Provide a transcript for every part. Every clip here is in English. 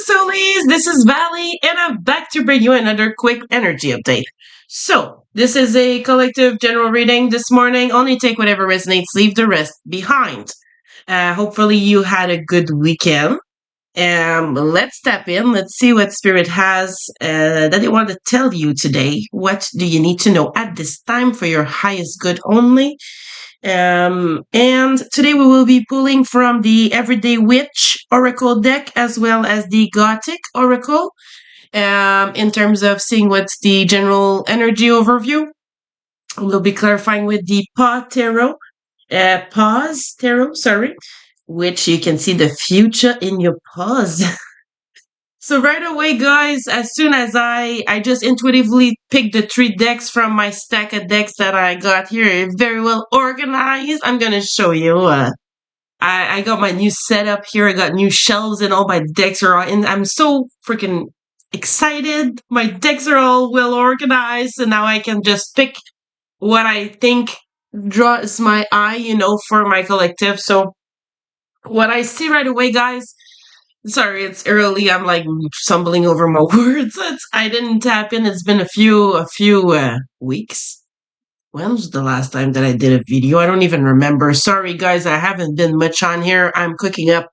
Soulies, this is Valley, and I'm back to bring you another quick energy update. So, this is a collective general reading this morning. Only take whatever resonates, leave the rest behind. Hopefully, you had a good weekend. Let's tap in. Let's see what Spirit has that they want to tell you today. What do you need to know at this time for your highest good only? And today we will be pulling from the Everyday Witch Oracle deck as well as the Gothic Oracle in terms of seeing what's the general energy overview. We'll be clarifying with the Pause Tarot, sorry, which you can see the future in your pause. So right away, guys, as soon as I just intuitively picked the 3 decks from my stack of decks that I got here, very well organized. I'm gonna show you. I got my new setup here. I got new shelves and all my decks are all in. I'm so freaking excited. My decks are all well organized, and now I can just pick what I think draws my eye, for my collective. So what I see right away, guys. Sorry, it's early. I'm like stumbling over my words. I didn't tap in. It's been a few weeks. When was the last time that I did a video? I don't even remember. Sorry, guys. I haven't been much on here. I'm cooking up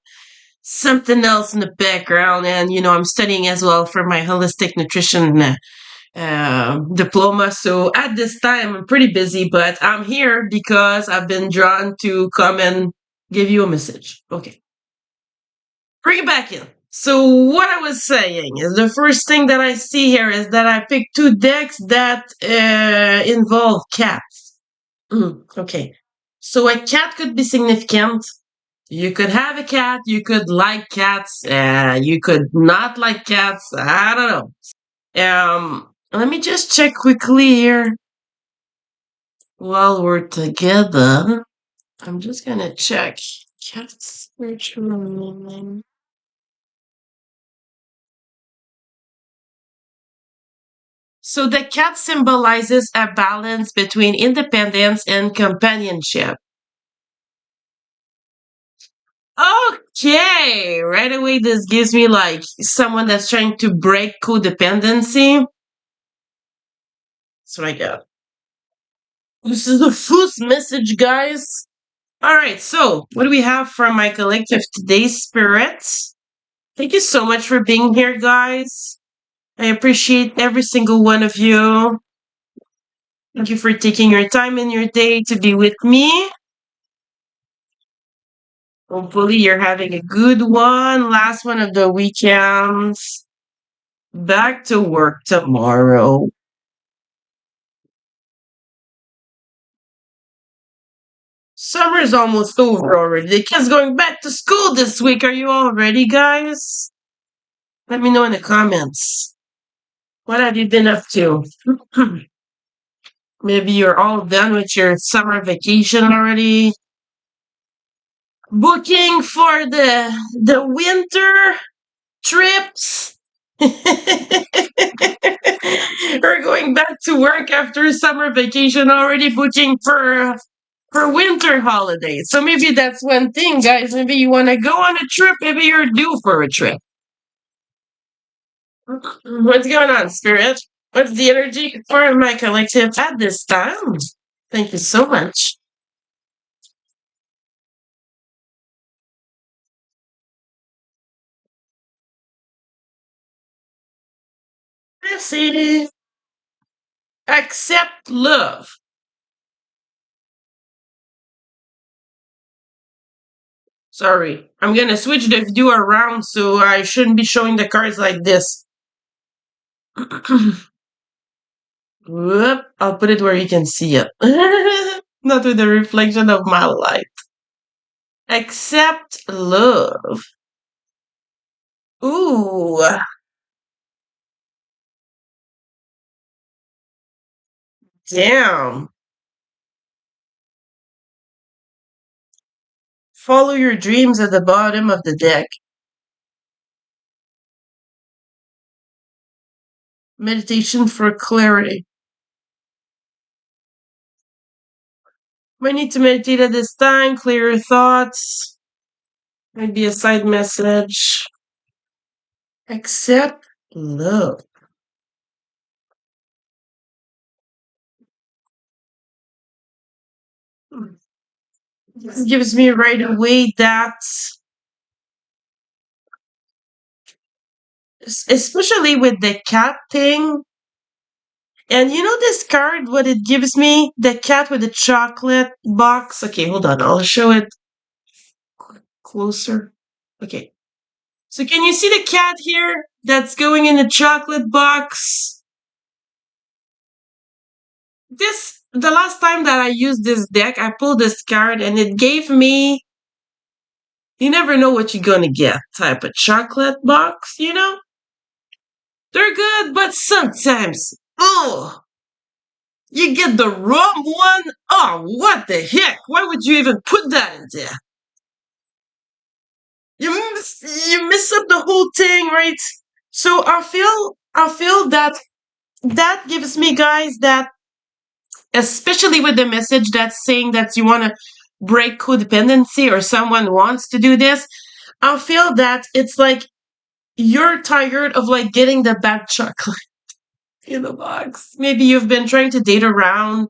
something else in the background, and I'm studying as well for my holistic nutrition diploma. So at this time, I'm pretty busy, but I'm here because I've been drawn to come and give you a message. Okay. Bring it back in. So what I was saying is the first thing that I see here is that I picked 2 decks that involve cats. Okay. So a cat could be significant. You could have a cat. You could like cats. You could not like cats. I don't know. Let me just check quickly here while we're together. I'm just gonna check cats spiritual meaning. So the cat symbolizes a balance between independence and companionship. Okay, right away this gives me like someone that's trying to break codependency. That's what I got. This is the first message, guys. All right, so what do we have from my collective today, spirits? Thank you so much for being here, guys. I appreciate every single one of you. Thank you for taking your time in your day to be with me. Hopefully, you're having a good one. Last one of the weekends. Back to work tomorrow. Summer's almost over already. The kids going back to school this week. Are you all ready, guys? Let me know in the comments. What have you been up to? Maybe you're all done with your summer vacation already. Booking for the winter trips. We're going back to work after summer vacation already, booking for winter holidays. So maybe that's one thing, guys. Maybe you want to go on a trip. Maybe you're due for a trip. What's going on, Spirit? What's the energy for my collective at this time? Thank you so much. Bestie. Accept love. Sorry, I'm gonna switch the view around so I shouldn't be showing the cards like this. Whoop, I'll put it where you can see it. Not with the reflection of my light. Accept love. Ooh. Damn. Follow your dreams at the bottom of the deck. Meditation for clarity. Might need to meditate at this time, clear your thoughts. Might be a side message. Accept love. This gives me right away that, especially with the cat thing. And you know this card, what it gives me? The cat with the chocolate box. Okay, hold on. I'll show it closer. Okay. So can you see the cat here that's going in the chocolate box? The last time that I used this deck, I pulled this card and it gave me, you never know what you're gonna get type of chocolate box, you know? They're good, but sometimes, oh, you get the wrong one. Oh, what the heck? Why would you even put that in there? You miss up the whole thing, right? So I feel that that gives me, guys, that, especially with the message that's saying that you want to break codependency or someone wants to do this, I feel that it's like you're tired of like getting the bad chocolate in the box. Maybe you've been trying to date around,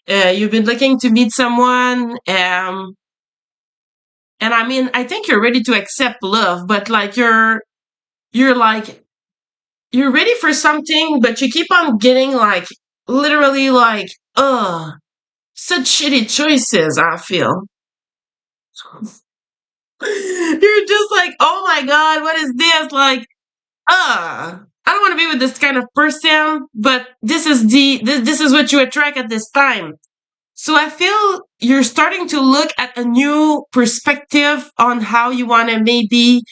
you've been looking to meet someone, and I mean, I think you're ready to accept love, but like you're like you're ready for something, but you keep on getting like literally like, such shitty choices, I feel. You're just like, oh my god, what is this? Like, I don't want to be with this kind of person, but this is what you attract at this time. So I feel you're starting to look at a new perspective on how you want to maybe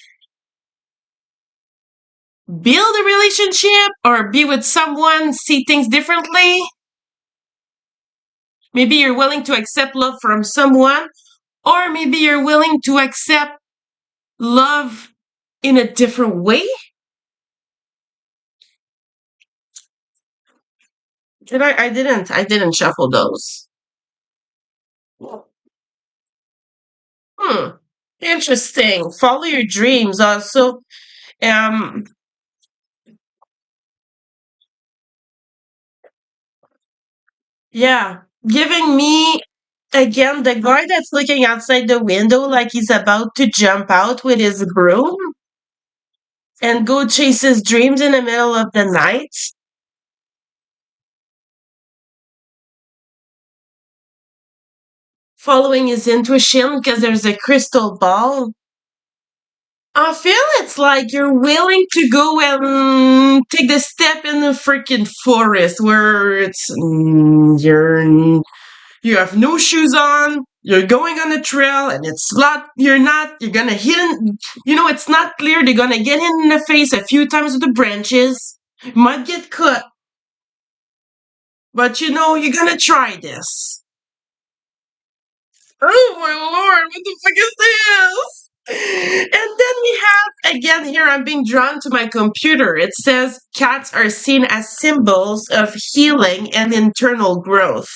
build a relationship or be with someone, see things differently. Maybe you're willing to accept love from someone, or maybe you're willing to accept love in a different way. Did I didn't shuffle those. Hmm. Interesting. Follow your dreams also. Um yeah. Giving me again the guy that's looking outside the window like he's about to jump out with his broom and go chase his dreams in the middle of the night. Following his intuition because there's a crystal ball. I feel it's like you're willing to go and take the step in the freaking forest where it's you have no shoes on, you're going on the trail, and you're gonna hit it's not clear, they're gonna get hit in the face a few times with the branches, might get cut, but you're gonna try this. Oh my lord, what the fuck is this? And then we have, again, here I'm being drawn to my computer. It says cats are seen as symbols of healing and internal growth.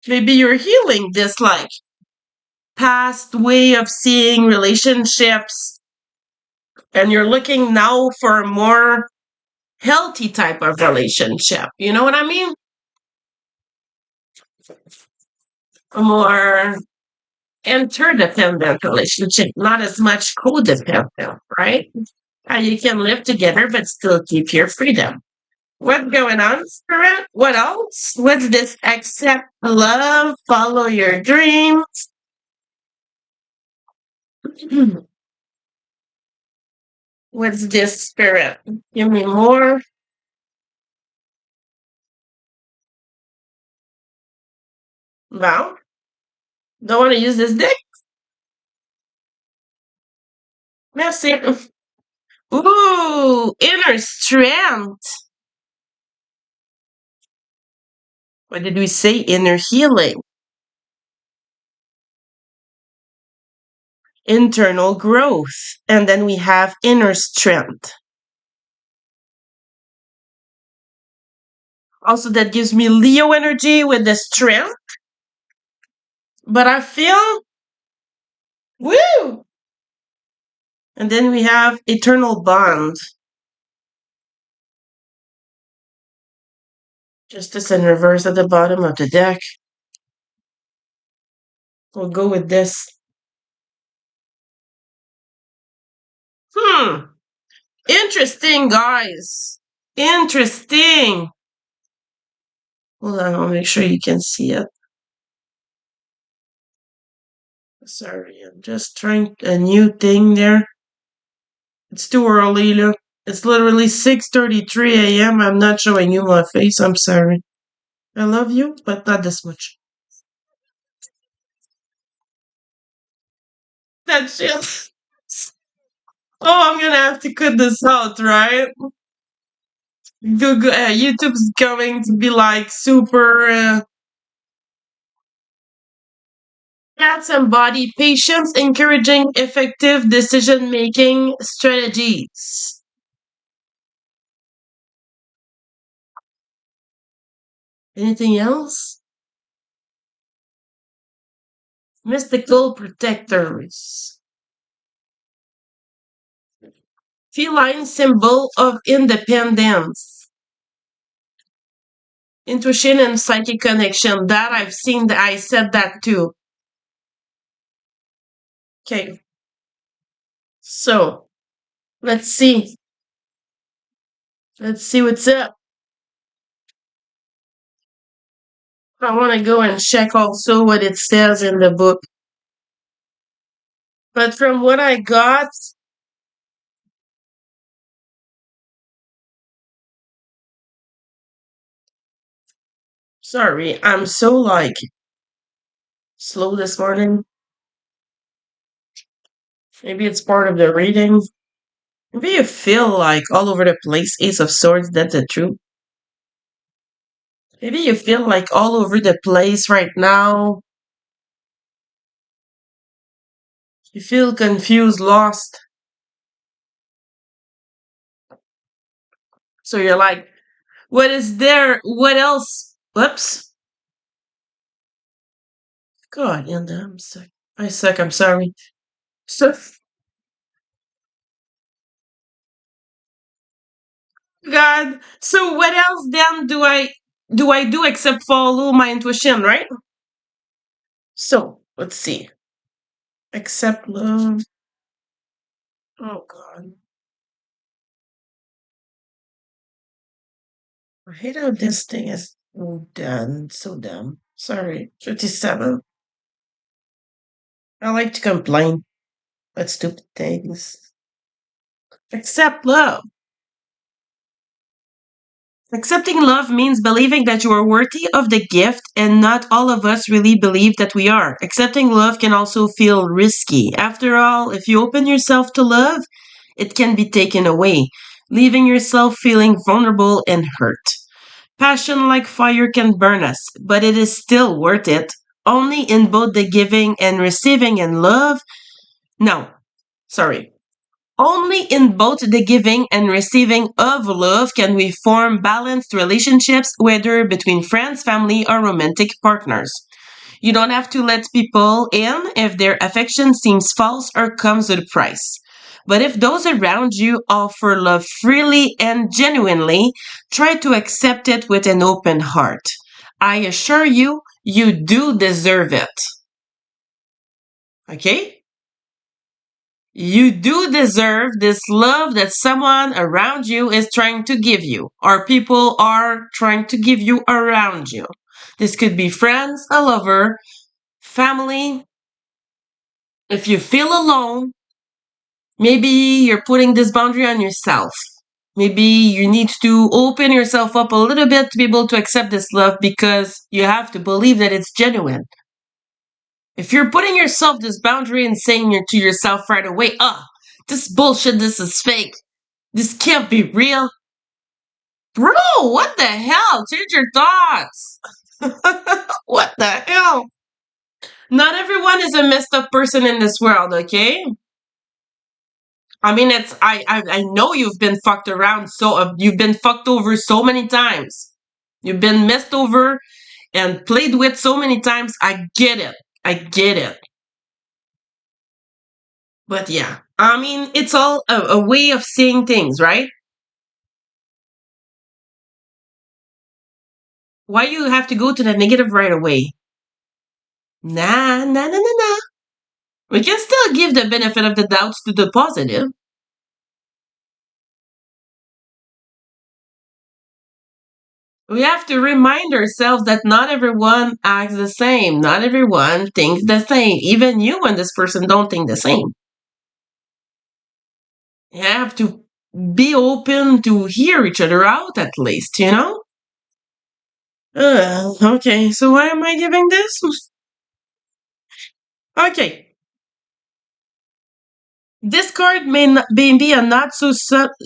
Maybe you're healing this like past way of seeing relationships and you're looking now for a more healthy type of relationship. You know what I mean? A more interdependent relationship, not as much codependent, right? How you can live together but still keep your freedom. What's going on, Spirit? What else? What's this? Accept love, follow your dreams. What's this, Spirit? Give me more. Well, don't want to use this deck? Merci. Ooh, inner strength. What did we say? Inner healing, internal growth, and then we have inner strength. Also, that gives me Leo energy with the strength. But I feel, woo! And then we have eternal bond. Justice in reverse at the bottom of the deck. We'll go with this. Hmm. Interesting, guys. Interesting. Hold on, I'll make sure you can see it. Sorry, I'm just trying a new thing there. It's too early, look. It's literally 6:33 a.m. I'm not showing you my face. I'm sorry. I love you, but not this much. That's it. Oh, I'm gonna have to cut this out, right? Google, YouTube's going to be like super. Cats embody patience, encouraging effective decision making strategies. Anything else? Mystical protectors. Feline symbol of independence. Intuition and psychic connection. That I've seen that I said that too. Okay. So let's see. Let's see what's up. I want to go and check also what it says in the book. But from what I got, sorry, I'm so like slow this morning. Maybe it's part of the reading. Maybe you feel like all over the place. Ace of Swords, that's the truth. Maybe you feel like all over the place right now. You feel confused, lost. So you're like, what is there? What else? Whoops. God, and I'm sick. I suck, I'm sorry. So, God. So what else then do I do except follow my intuition, right? So let's see. Accept love. Oh God. I hate how this thing is done. So dumb. Sorry. 57. I like to complain about stupid things. Accept love. Accepting love means believing that you are worthy of the gift, and not all of us really believe that we are. Accepting love can also feel risky. After all, if you open yourself to love, it can be taken away, leaving yourself feeling vulnerable and hurt. Passion like fire can burn us, but it is still worth it. Only in both the giving and receiving and love. No, sorry. Only in both the giving and receiving of love can we form balanced relationships, whether between friends, family, or romantic partners. You don't have to let people in if their affection seems false or comes with a price. But if those around you offer love freely and genuinely, try to accept it with an open heart. I assure you, you do deserve it. Okay? You do deserve this love that someone around you is trying to give you, or people are trying to give you around you. This could be friends, a lover, family. If you feel alone, maybe you're putting this boundary on yourself. Maybe you need to open yourself up a little bit to be able to accept this love because you have to believe that it's genuine. If you're putting yourself this boundary and saying to yourself right away, this bullshit, this is fake, this can't be real. Bro, what the hell? Change your thoughts. What the hell? Not everyone is a messed up person in this world, okay? I mean, I know you've been fucked around, so you've been fucked over so many times. You've been messed over and played with so many times. I get it. I get it. But yeah, I mean, it's all a way of seeing things, right? Why you have to go to the negative right away? Nah, nah, nah, nah, nah. We can still give the benefit of the doubts to the positive. We have to remind ourselves that not everyone acts the same. Not everyone thinks the same. Even you and this person don't think the same. You have to be open to hear each other out at least, you know? Okay, so why am I giving this? Okay, this card may be a not so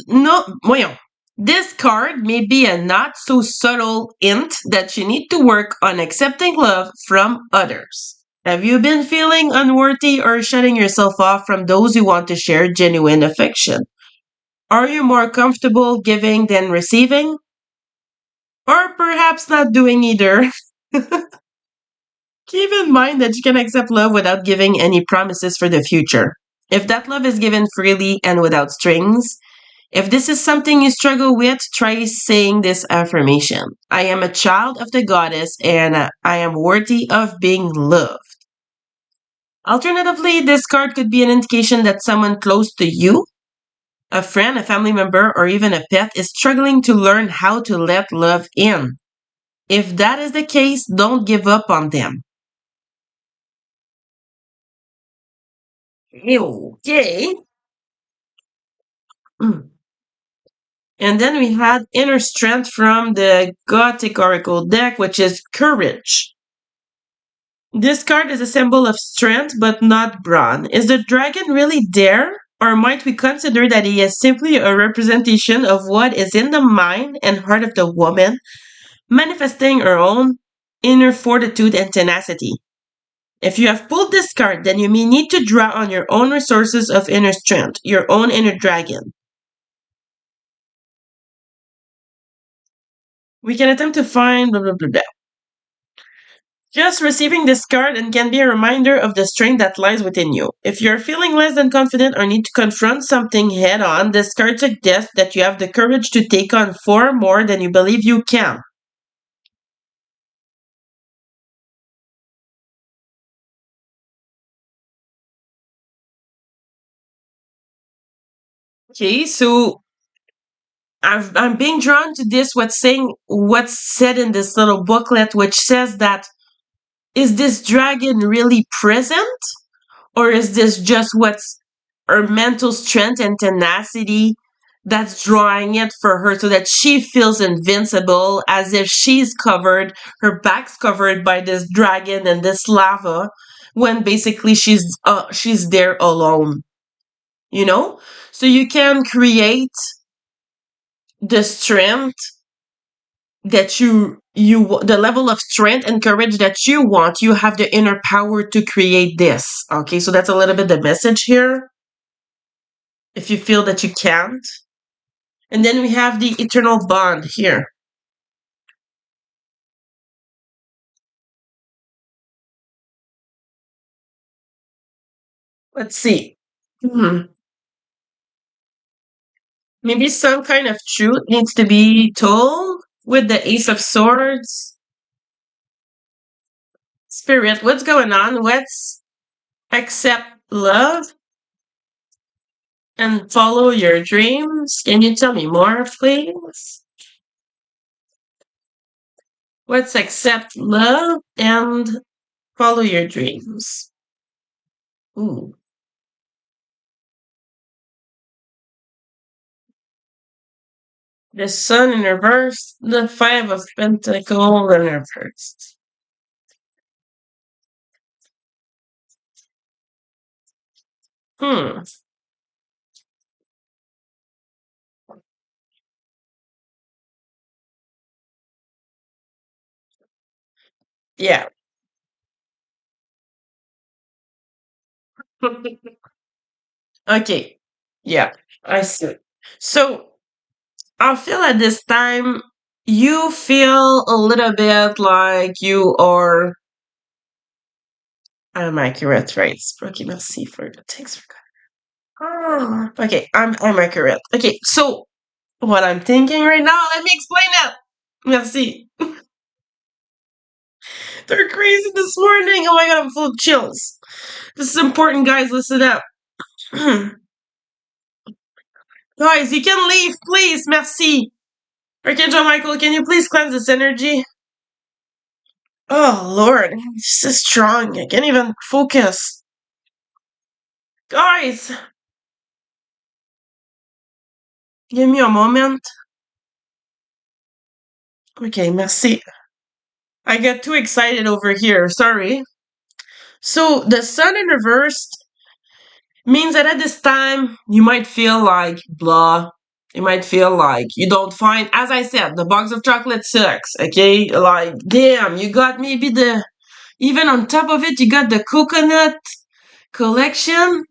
no, voyons. This card may be a not so subtle hint that you need to work on accepting love from others. Have you been feeling unworthy or shutting yourself off from those who want to share genuine affection? Are you more comfortable giving than receiving? Or perhaps not doing either? Keep in mind that you can accept love without giving any promises for the future. If that love is given freely and without strings, if this is something you struggle with, try saying this affirmation: I am a child of the goddess and I am worthy of being loved. Alternatively, this card could be an indication that someone close to you, a friend, a family member, or even a pet, is struggling to learn how to let love in. If that is the case, don't give up on them. Okay. Mm. And then we had inner strength from the Gothic Oracle deck, which is courage. This card is a symbol of strength, but not brawn. Is the dragon really there? Or might we consider that he is simply a representation of what is in the mind and heart of the woman, manifesting her own inner fortitude and tenacity? If you have pulled this card, then you may need to draw on your own resources of inner strength, your own inner dragon. We can attempt to find blah blah blah blah. Just receiving this card and can be a reminder of the strength that lies within you. If you're feeling less than confident or need to confront something head on, this card suggests that you have the courage to take on far more than you believe you can. Okay, so I'm being drawn to this. What's said in this little booklet, which says that is this dragon really present, or is this just what's her mental strength and tenacity that's drawing it for her so that she feels invincible, as if she's covered, her back's covered by this dragon and this lava, when basically she's there alone, you know? So you can create the strength that the level of strength and courage that you want. You have the inner power to create this. Okay, so that's a little bit the message here. If you feel that you can't. And then we have the eternal bond here. Let's see. Hmm. Maybe some kind of truth needs to be told with the Ace of Swords. Spirit, what's going on? Let's accept love and follow your dreams. Can you tell me more, please? Let's accept love and follow your dreams. Ooh. The Sun in reverse, the Five of Pentacles in reverse. Hmm. Yeah. Okay. Yeah, I see. So I feel at this time you feel a little bit like you are. I'm accurate, right? Broken see for the thanks for God. Okay, I'm accurate. Okay, so what I'm thinking right now, let me explain it. Merci. They're crazy this morning. Oh my god, I'm full of chills. This is important, guys. Listen up. Guys, you can leave, please. Merci. Archangel Michael, can you please cleanse this energy? Oh Lord, this is strong. I can't even focus. Guys, give me a moment. Okay, merci. I get too excited over here. Sorry. So the sun in reverse means that at this time you might feel like blah. You might feel like you don't find, as I said, the box of chocolate sucks. Okay, like damn, you got maybe the even on top of it, you got the coconut collection.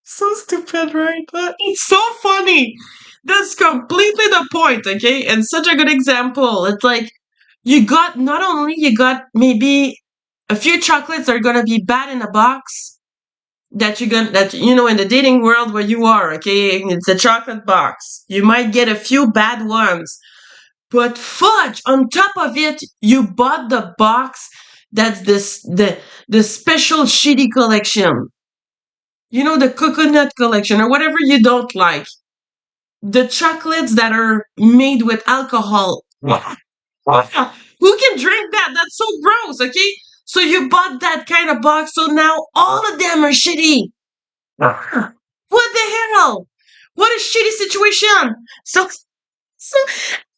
So stupid, right? But it's so funny. That's completely the point, okay? And such a good example. It's like you got not only you got maybe a few chocolates are gonna be bad in a box that you're gonna that you know in the dating world where you are, okay? It's a chocolate box. You might get a few bad ones. But fudge, on top of it, you bought the box that's the special shitty collection. You know, the coconut collection or whatever you don't like. The chocolates that are made with alcohol. Who can drink that? That's so gross, okay? So you bought that kind of box, so now all of them are shitty. What the hell? What a shitty situation. So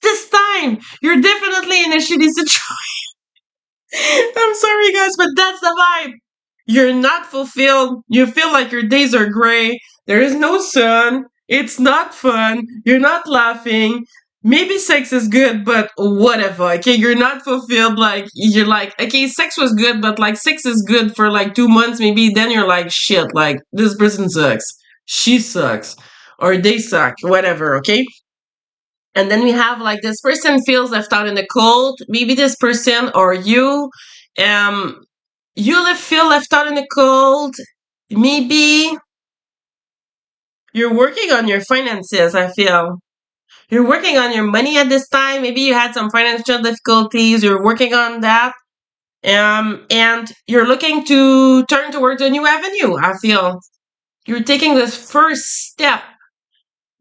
this time, you're definitely in a shitty situation. I'm sorry, guys, but that's the vibe. You're not fulfilled. You feel like your days are gray. There is no sun. It's not fun. You're not laughing. Maybe sex is good, but whatever. Okay, you're not fulfilled. Like, you're like, okay, sex was good, but like, sex is good for like 2 months, maybe. Then you're like, shit, like, this person sucks. She sucks. Or they suck. Whatever, okay? And then we have like this person feels left out in the cold. Maybe this person or um, feel left out in the cold. Maybe you're working on your finances. I feel you're working on your money at this time. Maybe you had some financial difficulties. You're working on that. And you're looking to turn towards a new avenue. I feel you're taking this first step.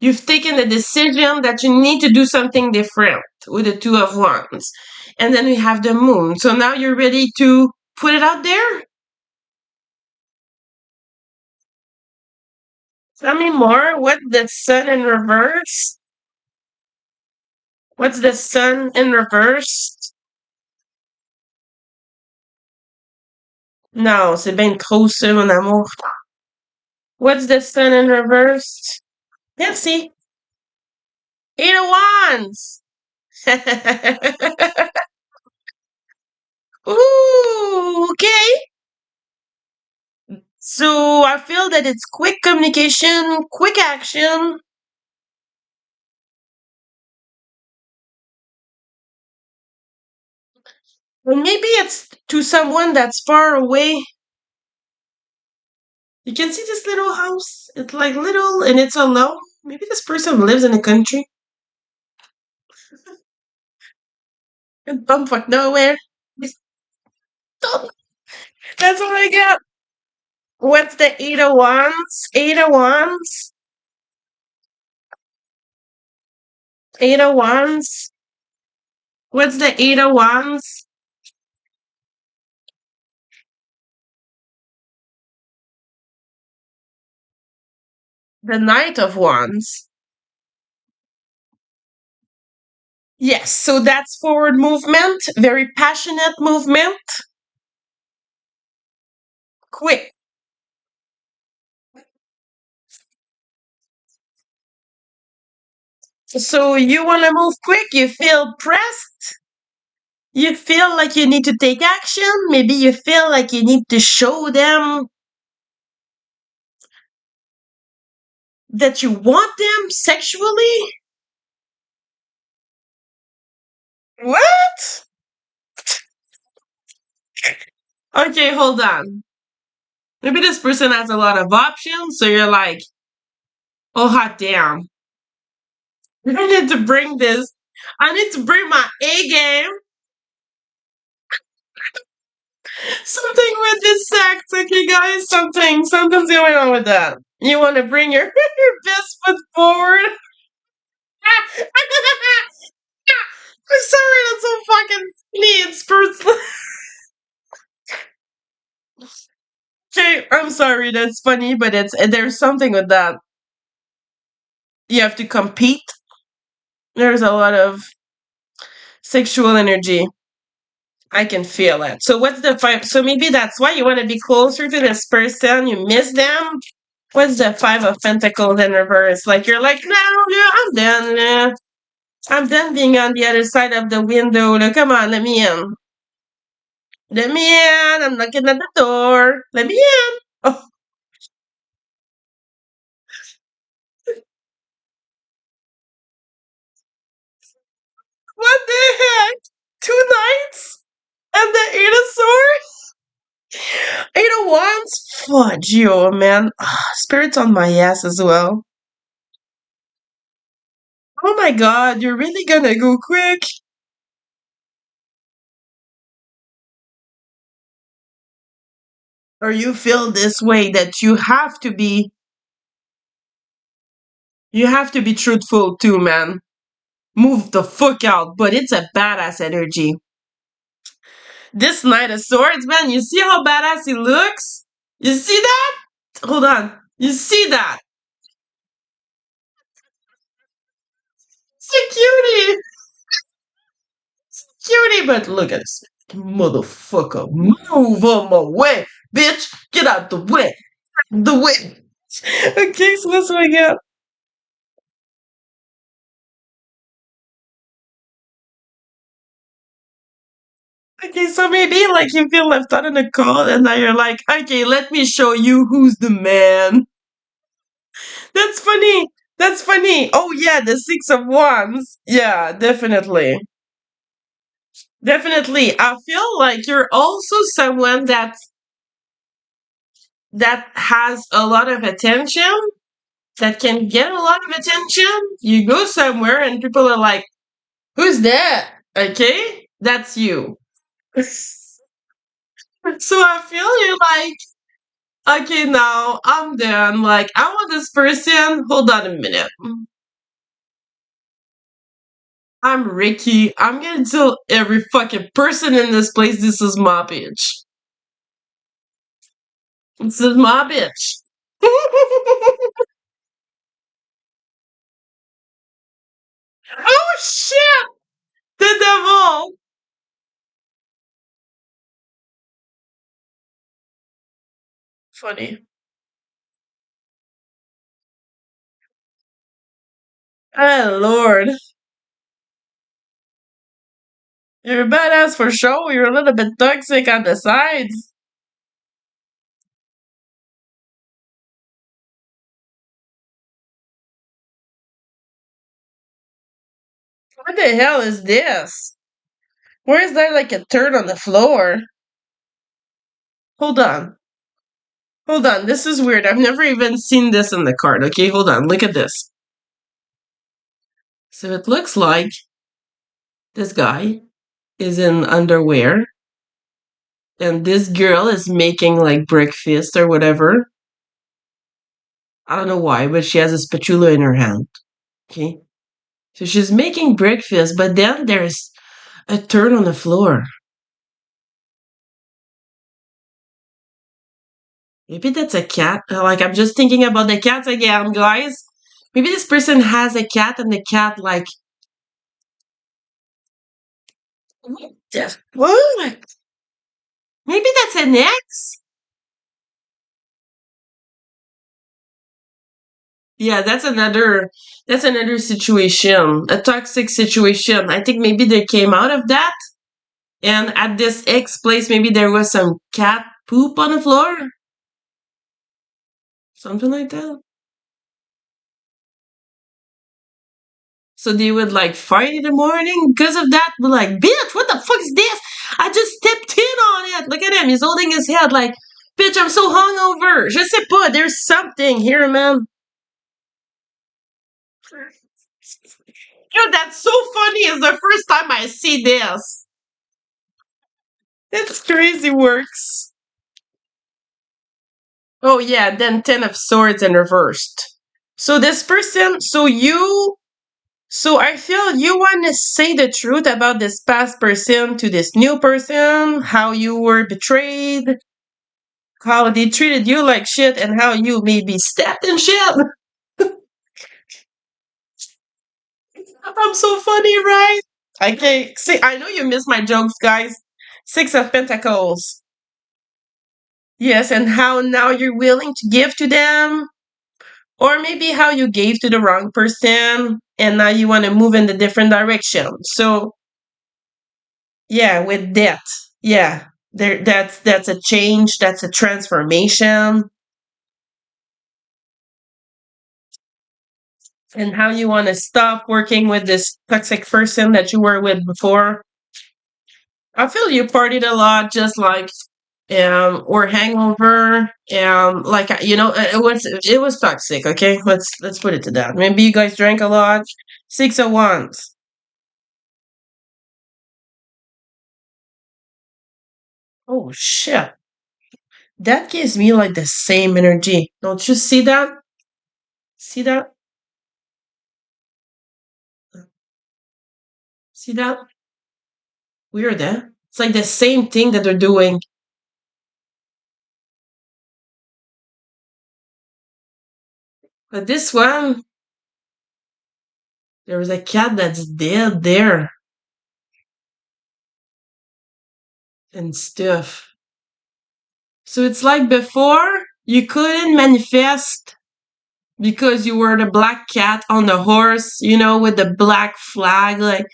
You've taken the decision that you need to do something different with the Two of Wands. And then we have the moon. So now you're ready to put it out there? Tell me more. What the sun in reverse? What's the sun in reverse? Non, c'est bien trop ça, mon amour. What's the sun in reverse? Merci. Eight of Wands. Ooh, okay. So I feel that it's quick communication, quick action. Or maybe it's to someone that's far away. You can see this little house. It's like little and it's alone. Maybe this person lives in a country. In bumfuck nowhere. That's what I got. What's the Eight of Wands? Eight of Wands. Eight of Wands. What's the Eight of Wands? The Knight of Wands. Yes, so that's forward movement, very passionate movement. Quick. So you want to move quick, you feel pressed, you feel like you need to take action, maybe you feel like you need to show them that you want them sexually. What? Okay, hold on. Maybe this person has a lot of options, so you're like, oh hot damn. I need to bring this. I need to bring my A game. Something with this sex, okay, guys? Something's going on with that. You want to bring your, your best foot forward? I'm sorry, that's so fucking funny. It's personal. Okay, I'm sorry, that's funny, but it's there's something with that. You have to compete. There's a lot of sexual energy. I can feel it. So what's the five? So maybe that's why you want to be closer to this person. You miss them. What's the five of pentacles in reverse? Like you're like, no, no, I'm done. I'm done being on the other side of the window. Like, come on, let me in. Let me in. I'm knocking at the door. Let me in. Oh, what the heck? Two knights and the eight of swords. Eight of wands. Fudge, yo, man. Spirit's on my ass as well. Oh my god, you're really gonna go quick. Or you feel this way that you have to be truthful too, man. Move the fuck out, but it's a badass energy. This Knight of Swords, man, you see how badass he looks? You see that? Hold on. You see that? It's a cutie. Cutie, but look at this. Motherfucker. Move on my way, bitch. Get out the way. The way. Okay, so that's what I got. Okay, so maybe like you feel left out in the cold and now you're like, okay, let me show you who's the man. That's funny. That's funny. Oh yeah, the six of wands. Yeah, definitely. Definitely. I feel like you're also someone that has a lot of attention, that can get a lot of attention. You go somewhere and people are like, who's that? Okay? That's you. So I feel you're like, okay, now I'm done. Like, I want this person. Hold on a minute. I'm Ricky. I'm gonna tell every fucking person in this place this is my bitch. This is my bitch. Oh shit! The devil! Funny. Oh lord. You're a badass for sure. You're a little bit toxic on the sides. What the hell is this? Where is there like a turd on the floor? Hold on. Hold on. This is weird. I've never even seen this in the card. Okay, hold on. Look at this. So it looks like this guy is in underwear and this girl is making like breakfast or whatever. I don't know why, but she has a spatula in her hand. Okay. So she's making breakfast, but then there's a turd on the floor. Maybe that's a cat. Like, I'm just thinking about the cat again, guys. Maybe this person has a cat and the cat, like, what the fuck? Maybe that's an ex? Yeah, that's another situation, a toxic situation. I think maybe they came out of that, and at this ex place, maybe there was some cat poop on the floor, something like that. So they would like fight in the morning because of that. We're like, bitch, what the fuck is this? I just stepped in on it. Look at him. He's holding his head like, bitch, I'm so hungover. Je sais pas. There's something here, man. Yo, that's so funny. It's the first time I see this. It's crazy works. Oh, yeah. Then 10 of swords and reversed. So this person, so I feel you want to say the truth about this past person to this new person, how you were betrayed, how they treated you like shit, and how you maybe stepped in shit. I'm so funny, right? Okay, see, I know you miss my jokes, guys. Six of Pentacles. Yes, and how now you're willing to give to them, or maybe how you gave to the wrong person, and now you want to move in the different direction. So yeah, with that, yeah, that's a change, that's a transformation, and how you want to stop working with this toxic person that you were with before. I feel you partied a lot, just like or hangover, like it was toxic. Okay, let's put it to that. Maybe you guys drank a lot. Six of Wands. Oh shit, that gives me like the same energy. Don't you see that? See that? See that? Weird, eh? It's like the same thing that they're doing. But this one, there was a cat that's dead there and stuff. So it's like before, you couldn't manifest because you were the black cat on the horse, with the black flag. Like,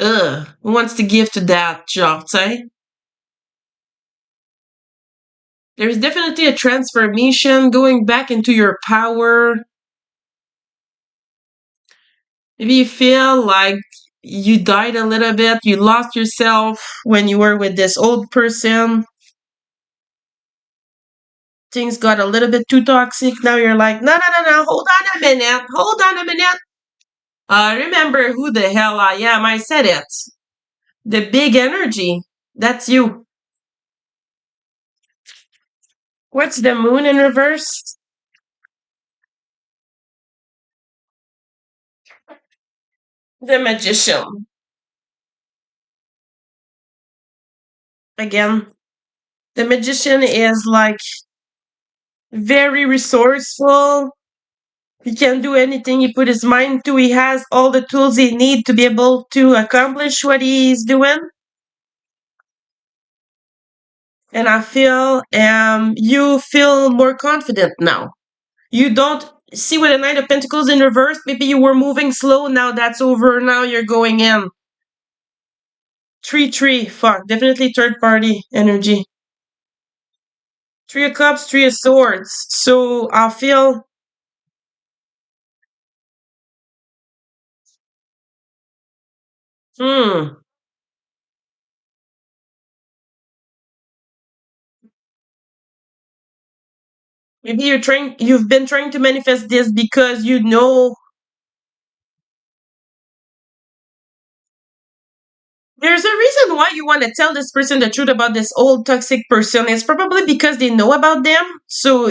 ugh, who wants to give to that job, say? There's definitely a transformation going back into your power. Maybe you feel like you died a little bit, you lost yourself when you were with this old person. Things got a little bit too toxic. Now you're like, no, no, no, no, hold on a minute, hold on a minute. Remember who the hell I am. I said it. The big energy. That's you. What's the moon in reverse? The magician. Again, the magician is like very resourceful. He can do anything he put his mind to. He has all the tools he needs to be able to accomplish what he's doing. And I feel you feel more confident now. You don't see with the Knight of Pentacles in reverse. Maybe you were moving slow. Now that's over. Now you're going in. 3-3. Fuck. Definitely third party energy. Three of Cups, Three of Swords. So I feel. Hmm. Maybe you've been trying to manifest this because there's a reason why you want to tell this person the truth about this old toxic person. It's probably because they know about them. So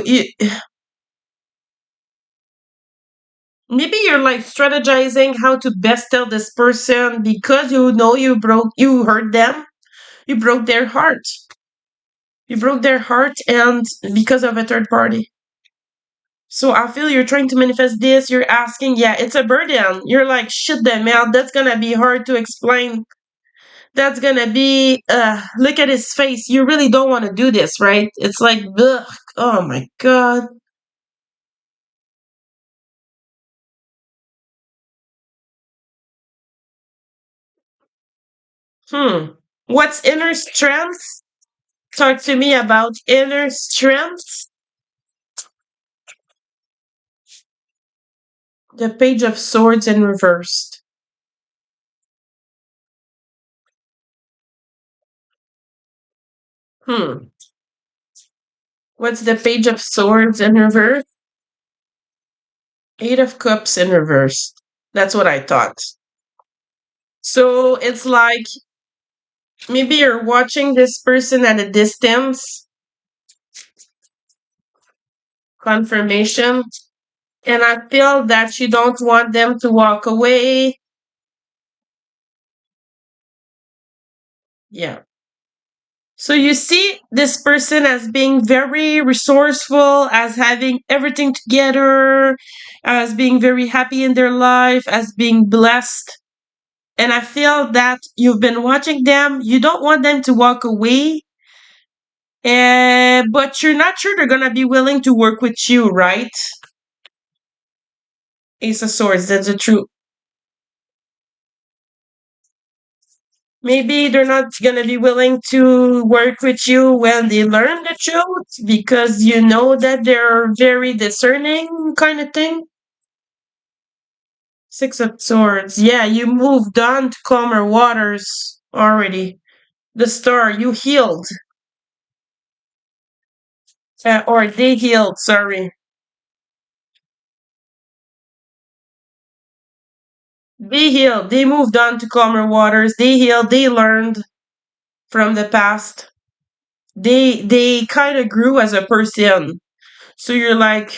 maybe you're like strategizing how to best tell this person because you hurt them, you broke their heart. You broke their heart, and because of a third party. So I feel you're trying to manifest this. You're asking, yeah, it's a burden. You're like, shit them out. That's gonna be hard to explain. That's gonna be, look at his face. You really don't want to do this, right? It's like, ugh, oh my god. What's inner strength? Talk to me about inner strength. The Page of Swords in reversed. Hmm. What's the Page of Swords in reverse? Eight of Cups in reverse. That's what I thought. So it's like maybe you're watching this person at a distance, confirmation, and I feel that you don't want them to walk away. Yeah. So you see this person as being very resourceful, as having everything together, as being very happy in their life, as being blessed. And I feel that you've been watching them. You don't want them to walk away, but you're not sure they're going to be willing to work with you, right? Ace of Swords, that's the truth. Maybe they're not going to be willing to work with you when they learn the truth because you know that they're very discerning, kind of thing. Six of Swords. Yeah, you moved on to calmer waters already. The Star, you healed. Or they healed, sorry. They healed. They moved on to calmer waters. They healed. They learned from the past. They kind of grew as a person. So you're like,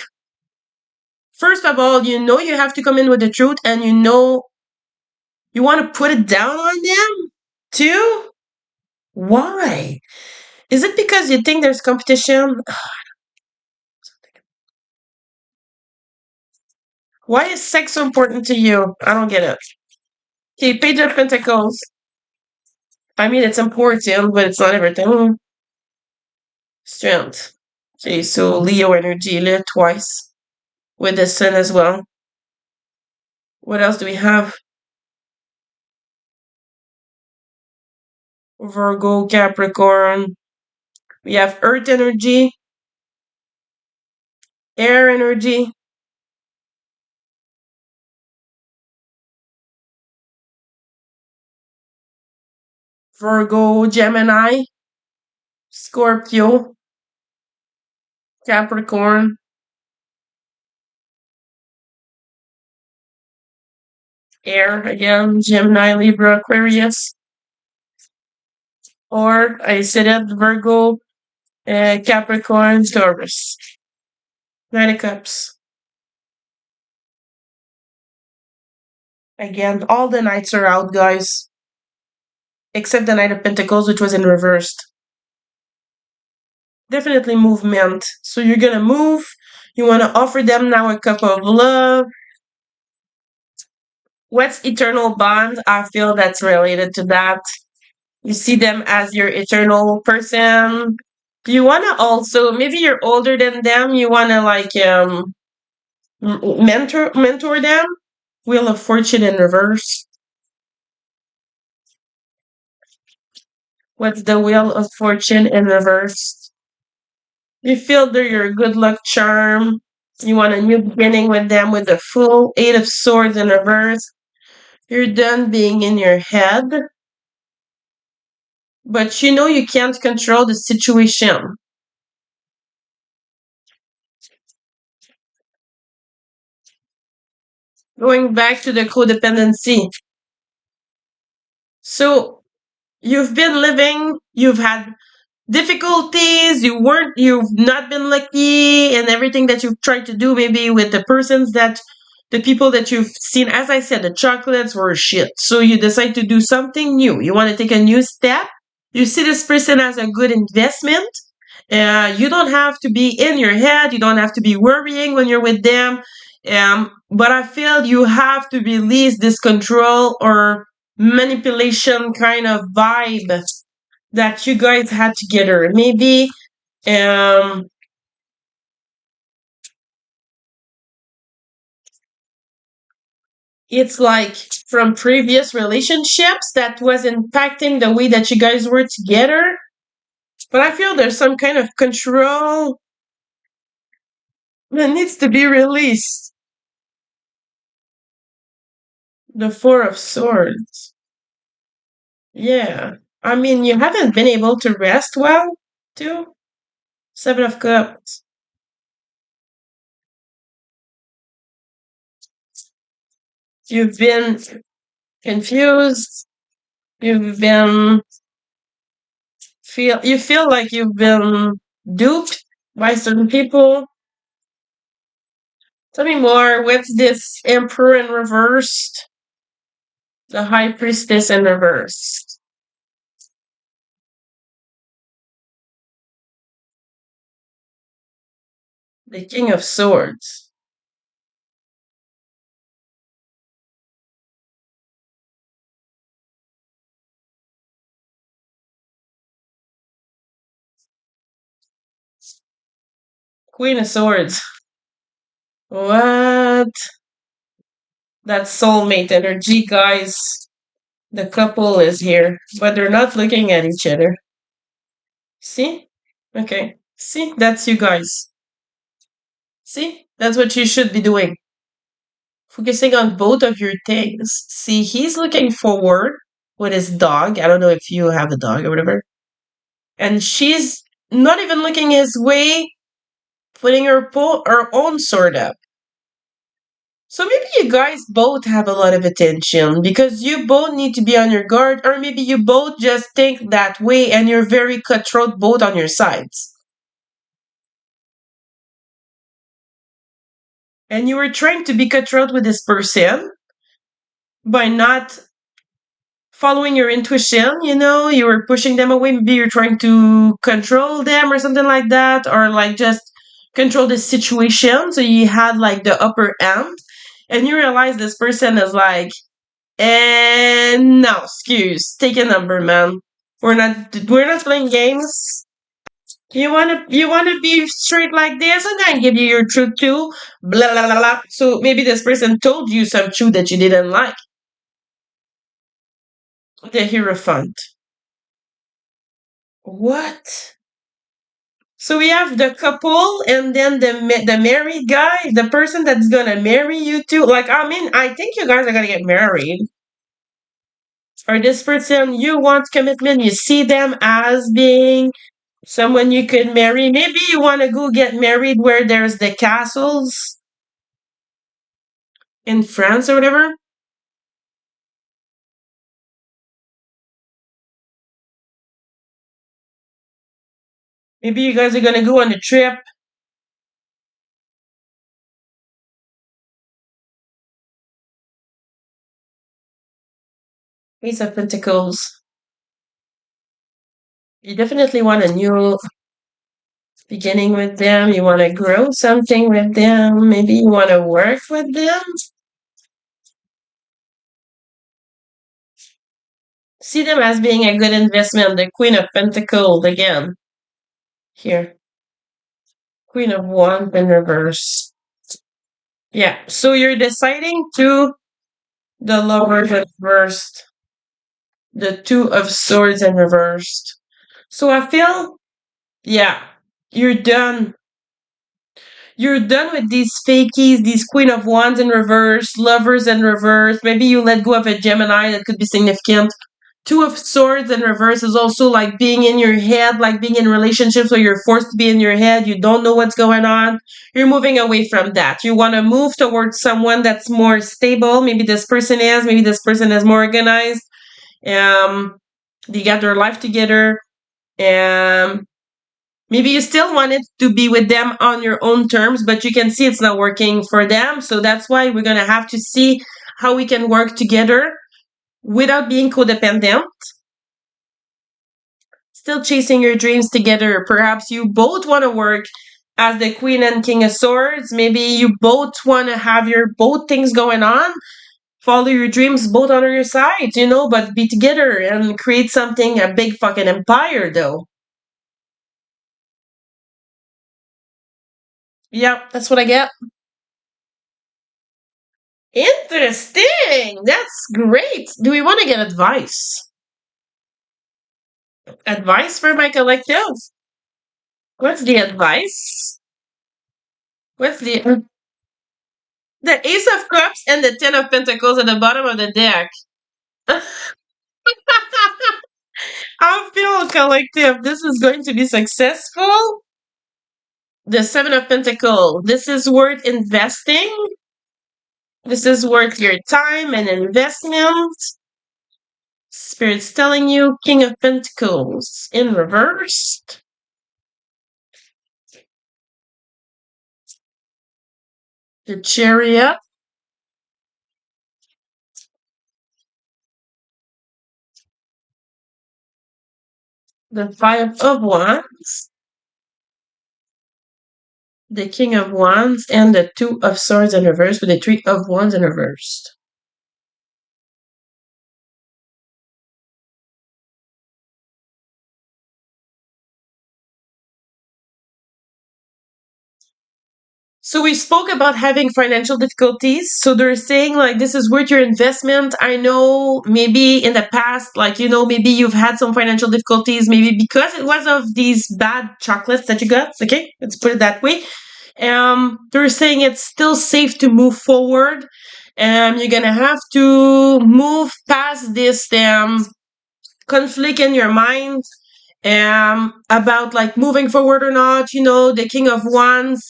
first of all, you know you have to come in with the truth, and you know you want to put it down on them too. Why? Is it because you think there's competition? Why is sex so important to you? I don't get it. Okay, Page of Pentacles. I mean, it's important, but it's not everything. Strength. Okay, so Leo energy, Leo twice with the sun as well. What else do we have? Virgo, Capricorn. We have Earth energy, air energy, Virgo, Gemini, Scorpio, Capricorn, air again, Gemini, Libra, Aquarius. Or I said it, Virgo, Capricorn, Taurus. Nine of Cups. Again, all the Knights are out, guys. Except the Knight of Pentacles, which was in reversed. Definitely movement. So you're gonna move. You want to offer them now a cup of love. What's eternal bond? I feel that's related to that. You see them as your eternal person. You want to also, maybe you're older than them, you want to like mentor them. Wheel of Fortune in reverse. What's the Wheel of Fortune in reverse? You feel they're your good luck charm. You want a new beginning with them with the full Eight of Swords in reverse. You're done being in your head, but you know you can't control the situation. Going back to the codependency. So you've been living, you've had difficulties, you've not been lucky and everything that you've tried to do, maybe with the people that you've seen. As I said, the chocolates were shit. So you decide to do something new. You want to take a new step. You see this person as a good investment. You don't have to be in your head. You don't have to be worrying when you're with them. But I feel you have to release this control or manipulation kind of vibe that you guys had together. Maybe um, it's like from previous relationships that was impacting the way that you guys were together. But I feel there's some kind of control that needs to be released. The Four of Swords. Yeah. I mean, you haven't been able to rest well. Two. Seven of Cups. You've been confused. You've been you feel like you've been duped by certain people. Tell me more. What's this Emperor in reversed? The High Priestess in reversed. The King of Swords. Queen of Swords. What? That's soulmate energy, guys. The couple is here, but they're not looking at each other. See? Okay. See? That's you guys. See? That's what you should be doing. Focusing on both of your things. See, he's looking forward with his dog. I don't know if you have a dog or whatever. And she's not even looking his way, putting her own sword up. So maybe you guys both have a lot of attention because you both need to be on your guard, or maybe you both just think that way and you're very cutthroat both on your sides. And you were trying to be cutthroat with this person by not following your intuition, you were pushing them away. Maybe you're trying to control them or something like that, or like just control the situation. So you had like the upper hand, and you realize this person is like, and no, excuse, take a number, man. We're not playing games. You wanna be straight like this? I'm gonna give you your truth too. Blah blah blah blah. So maybe this person told you some truth that you didn't like. The Hierophant. What? So we have the couple and then the married guy, the person that's gonna marry you too. Like, I mean, I think you guys are gonna get married. Or this person, you want commitment, you see them as being someone you could marry. Maybe you want to go get married where there's the castles in France or whatever. Maybe you guys are gonna go on a trip. Ace of Pentacles. You definitely want a new beginning with them. You want to grow something with them. Maybe you want to work with them. See them as being a good investment. The Queen of Pentacles again. Here. Queen of Wands in reverse. Yeah. So you're deciding to the Lovers in reversed. The Two of Swords in reversed. So I feel, yeah, you're done. You're done with these fakies, these Queen of Wands in reverse, Lovers in reverse. Maybe you let go of a Gemini that could be significant. Two of Swords in reverse is also like being in your head, like being in relationships where you're forced to be in your head. You don't know what's going on. You're moving away from that. You want to move towards someone that's more stable. Maybe this person is. Maybe this person is more organized. They got their life together. Maybe you still wanted to be with them on your own terms, but you can see it's not working for them. So that's why we're going to have to see how we can work together without being codependent. Still chasing your dreams together. Perhaps you both want to work as the Queen and King of Swords. Maybe you both want to have your both things going on. Follow your dreams both on your sides, but be together and create something, a big fucking empire, though. Yep, that's what I get. Interesting. That's great. Do we want to get advice? Advice for my collective? What's the advice? What's the Ace of Cups and the Ten of Pentacles at the bottom of the deck? I feel collective. This is going to be successful. The Seven of Pentacles. This is worth investing. This is worth your time and investment. Spirit's telling you King of Pentacles in reverse. The Chariot. The Five of Wands. The King of Wands and the Two of Swords in reverse with the Three of Wands in reverse. So we spoke about having financial difficulties. So they're saying like this is worth your investment. I know maybe in the past, like maybe you've had some financial difficulties, maybe because it was of these bad chocolates that you got. Okay, let's put it that way. They're saying it's still safe to move forward. You're gonna have to move past this conflict in your mind about like moving forward or not. The King of Wands.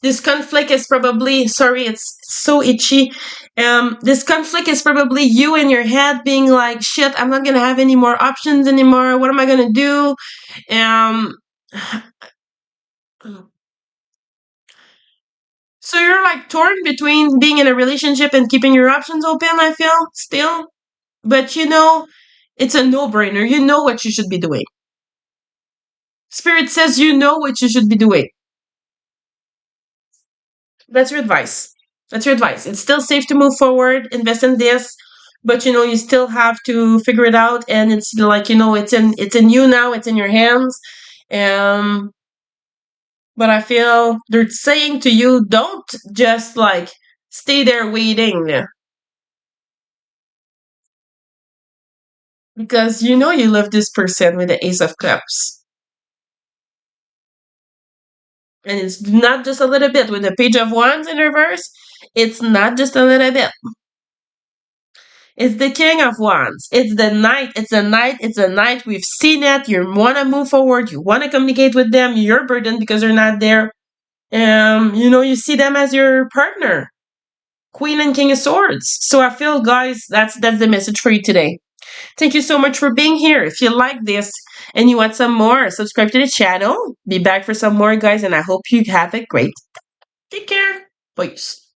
This conflict is probably, sorry, it's so itchy. This conflict is probably you in your head being like, shit, I'm not gonna have any more options anymore. What am I gonna do? Um, so you're like torn between being in a relationship and keeping your options open, I feel, still. But it's a no-brainer. You know what you should be doing. Spirit says you know what you should be doing. That's your advice. That's your advice. It's still safe to move forward, invest in this, but you still have to figure it out. And it's like it's in you now. It's in your hands. Um, but I feel they're saying to you, don't just like stay there waiting, because you love this person with the Ace of Cups, and it's not just a little bit with the Page of Wands in reverse. It's not just a little bit. It's the King of Wands. It's the Knight. It's a Knight. It's a Knight. We've seen it. You want to move forward. You want to communicate with them. You're burdened because they're not there. You see them as your partner. Queen and King of Swords. So I feel, guys, that's the message for you today. Thank you so much for being here. If you like this and you want some more, subscribe to the channel. Be back for some more, guys, and I hope you have a great. Take care. Peace.